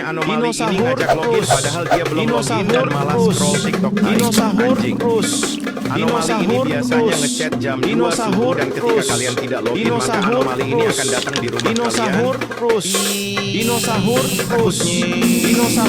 katanya anomali ini ngajak login padahal dia belum login dan malah scroll TikTok anjing. Anomali ini biasanya ngechat jam 2 subuh dan ketika kalian tidak login maka anomali ini akan datang di rumah kalian.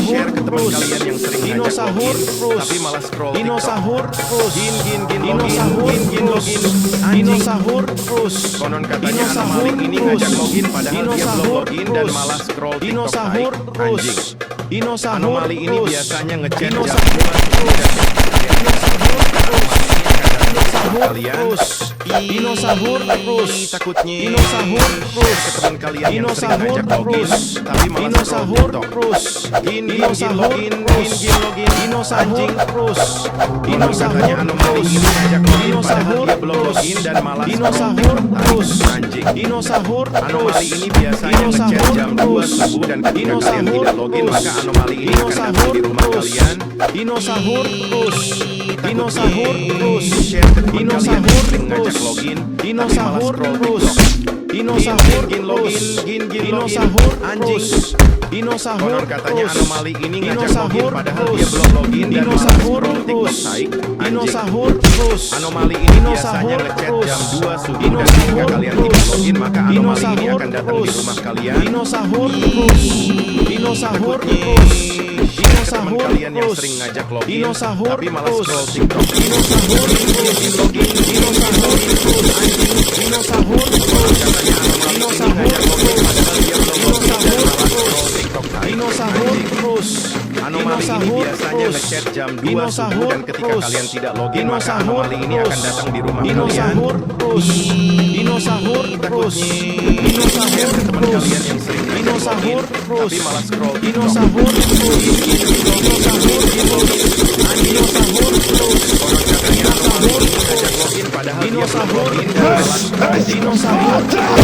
Share ke teman kalian yang sering ngajak login tapi malah scroll TikTok. Konon katanya anomali ini ngajak login padahal dia belum login dan malah scroll TikTok anjing. Anomali ini biasanya ngechat jam 2 subuh dan kalian takutnya ke teman kalian yang sering ngajak login tapi malah scroll TikTok. Login anjing. Konon katanya anomali ini ngajak login padahal dia belum login dan malah scroll TikTok anjing. Anomali ini biasanya ngechat jam 2 subuh dan ketika kalian tidak login maka anomali ini akan datang di rumah kalian. Share ke teman kalian yang sering ngajak login tapi malah scroll TikTok. Anjing. Konon katanya anomali ini ngajak login padahal dia belum login dan malah scroll TikTok anjing. Anomali ini biasanya ngechat jam 2 subuh dan ketika kalian tidak login maka anomali ini akan datang di rumah kalian. Takutnya teman kalian yang sering ngajak login tapi malah scroll TikTok. Anomali ini biasanya ngechat jam 2 subuh dan ketika kalian tidak login maka anomali ini akan datang di rumah kalian. Takutnya share ke teman kalian yang sering ngajak login tapi malah scroll TikTok.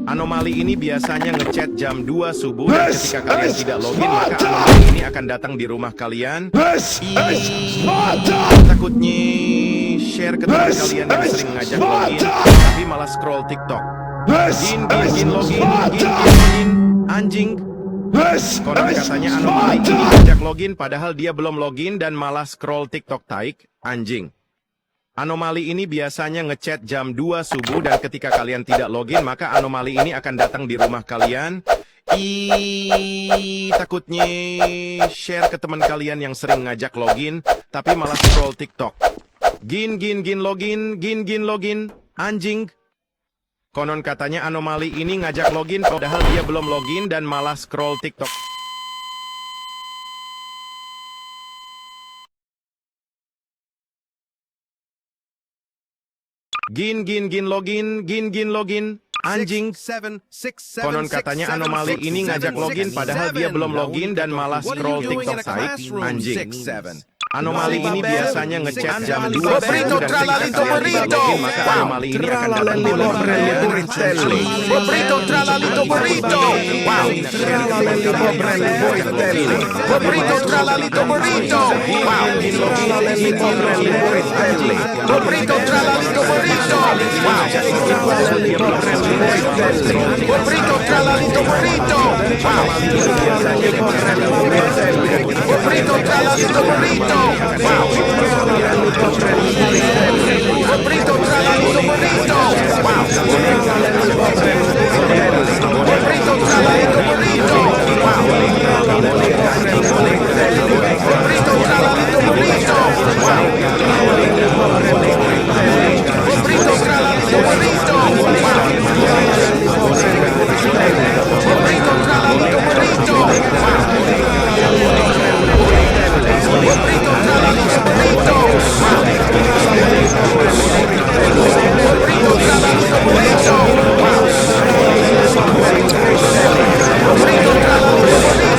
Anomali ini biasanya ngechat jam 2 subuh dan ketika kalian tidak login maka anomali ini akan datang di rumah kalian. Takutnya share ke teman kalian yang sering ngajak login tapi malah scroll TikTok. Login anjing. Konon katanya anomali ini ngajak login padahal dia belum login dan malah scroll TikTok anjing. Anomali ini biasanya ngechat jam 2 subuh dan ketika kalian tidak login maka anomali ini akan datang di rumah kalian. Takutnya share ke teman kalian yang sering ngajak login tapi malah scroll TikTok. Login anjing. Konon katanya anomali ini ngajak login padahal dia belum login dan malah scroll TikTok. Login anjing. Konon katanya anomali ini ngajak login padahal dia belum login dan malah scroll TikTok anjing. Anomali ini biasanya ngechat jam 2 subuh dan ketika kalian tidak login maka anomali ini akan datang di rumah kalian.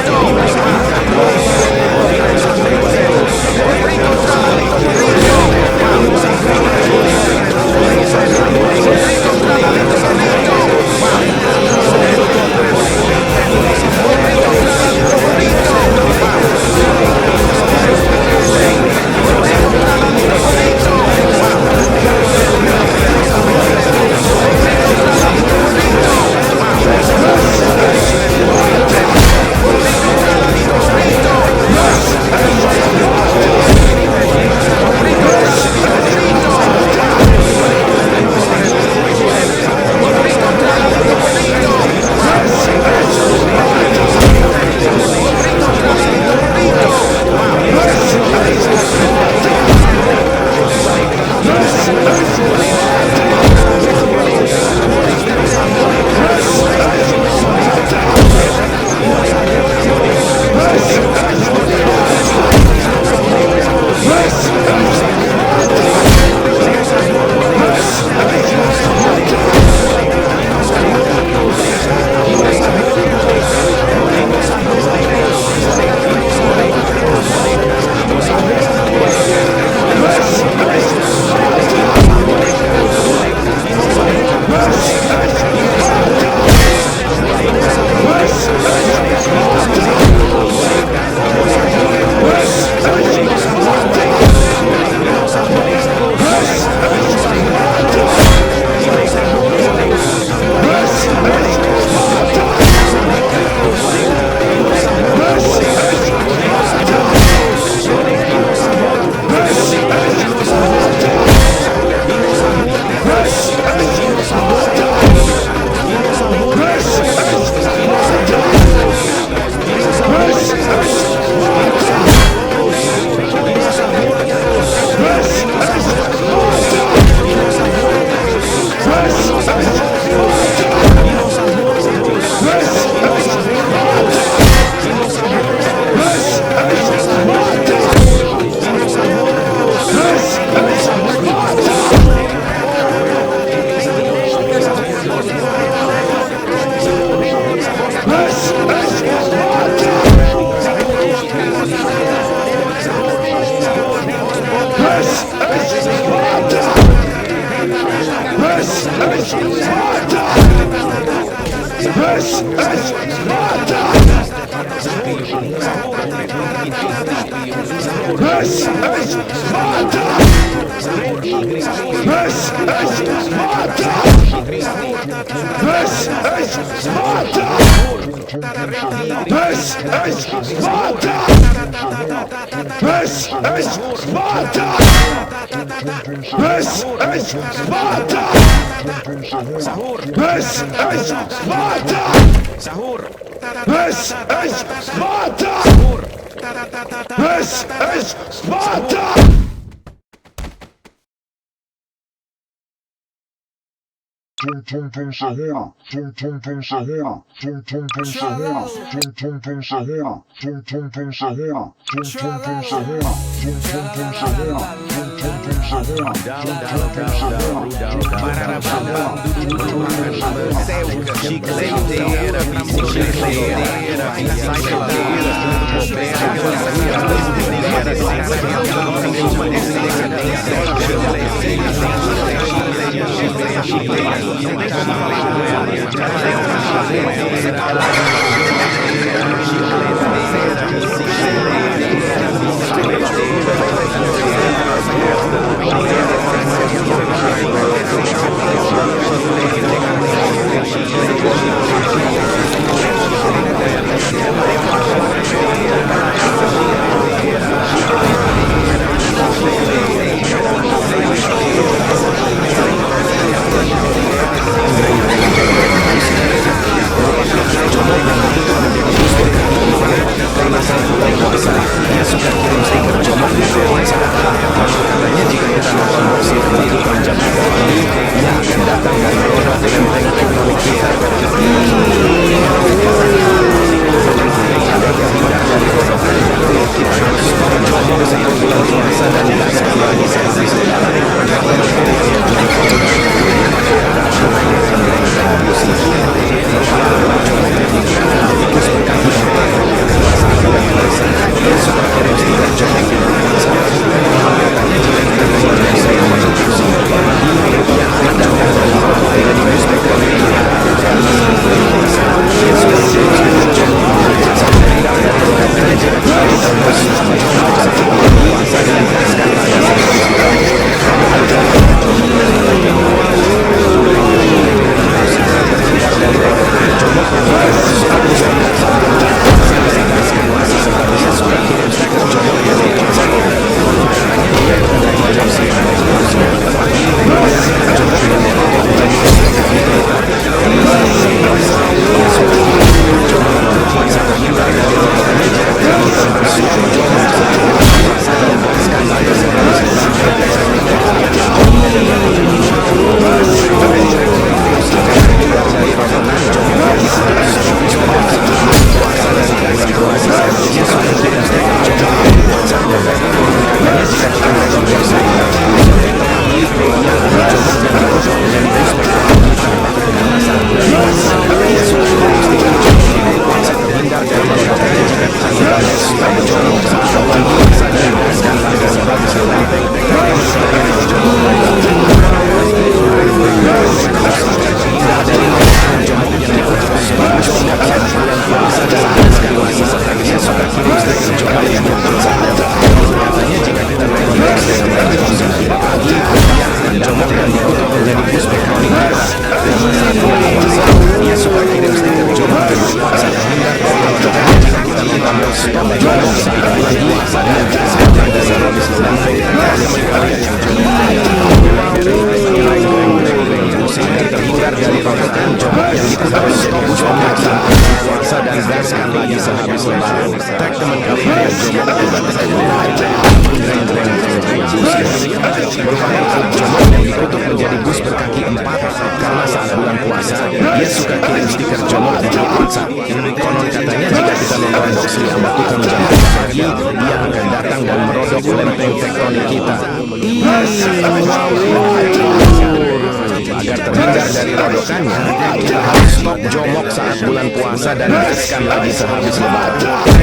Stop jomok saat bulan puasa dan gaskan lagi sehabis lebaran.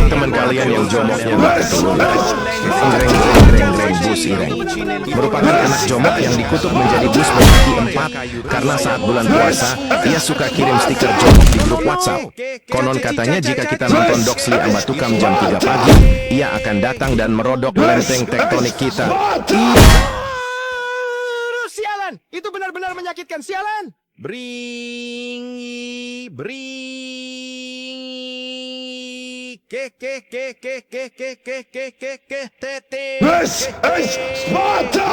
Teman kalian yang jomoknya bus ireng merupakan anak jomok yang dikutuk menjadi bus berkaki 4 karena saat bulan puasa ia suka kirim stiker jomok di grup WhatsApp. Konon katanya jika kita nonton Doxli Ambatukam jam 3 pagi, ia akan datang dan merodok lempeng tektonik kita. Sialan, itu benar-benar menyakitkan, sialan. Bringi tete. This is Sparta!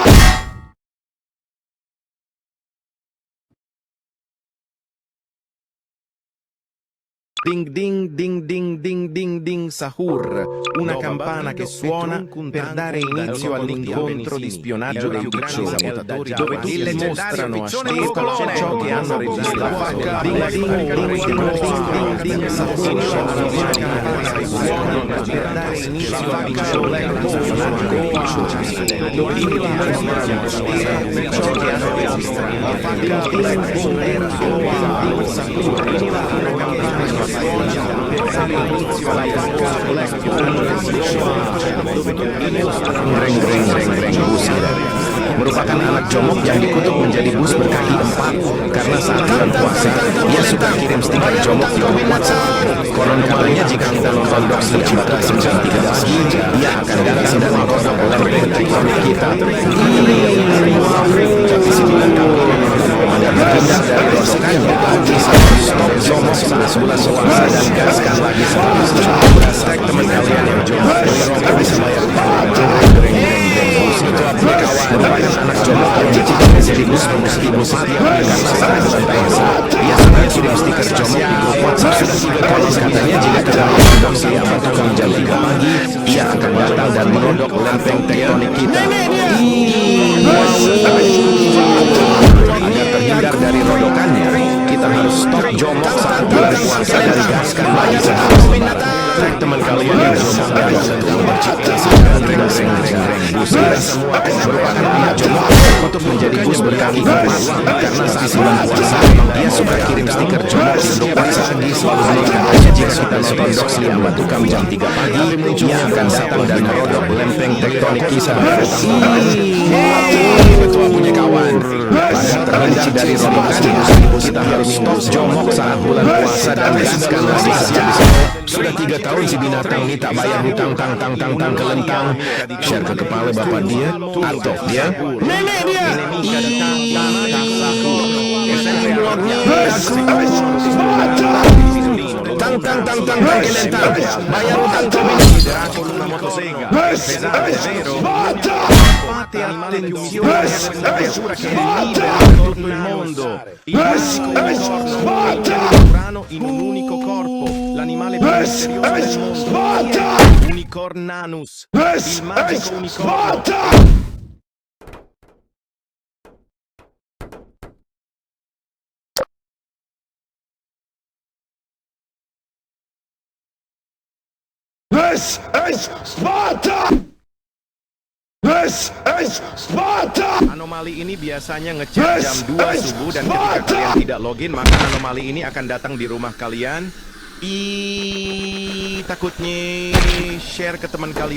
Ding ding ding ding ding ding ding sahur, una campana che suona per dare inizio all'incontro di spionaggio dei piccoli sabotatori dove tutti mostrano a Stefano ciò che hanno registrato. Ding ding ding ding ding sahur, una campana che suona per dare inizio all'incontro di spionaggio dei piccoli sabotatori ciò che hanno registrato. Merupakan anak jomok yang dikutuk menjadi bus berkaki 4 karena saat bulan puasa ia suka kirim stiker jomok di grup WhatsApp. Konon katanya jika kita nonton Doxli Ambatukam jam 3 pagi, ia akan datang dan merodok lempeng tektonik kita. Agar terhindar dari rosakannya, stop jomok saat bulan puasa dan gaskan lagi hashtag teman kalian yang jomok bisa bayar. Merupakan anak jomok yang dikutuk menjadi bus meski karena saat bulan puasa ia suka kirim stiker jomok di grup WhatsApp. Konon katanya jika kita nonton Doxli Ambatukam jam 3 pagi, ia akan datang dan merodok lempeng tektonik kita. Agar terhindar dari rodokannya, kita harus stop jomok saat bulan puasa dan gaskan lagi tag teman kalian yang jomok dan sedang bercita bus kita semua merupakan anak jomok untuk menjadi bus berkaki 4 karena saat bulan puasa ia suka kirim stiker jomok di grup WhatsApp. Katanya jika kita nonton Doxli Ambatukam jam 3 pagi, ia akan datang dan merodok lempeng tektonik kita. Ketua punya kawan, agar terhindar dari rodokannya, kita harus stop jomok saat bulan puasa dan gaskan lagi saja. Sudah 3 tahun si binatang ini tak bayar hutang tang kelentang. Share ke kepala bapak dia atau dia nenek dia. Tang kelentang bayar hutang fate attenzione alla creatura che è libera per tutto il mondo. In un unico corpo, l'animale più misterioso del mondo, Unicornanus, il magico unicorno. This is Sparta! This is Sparta! Anomali ini biasanya ngecek jam 2 subuh dan ketika kalian tidak login, maka anomali ini akan datang di rumah kalian. Takutnya share ke teman kalian.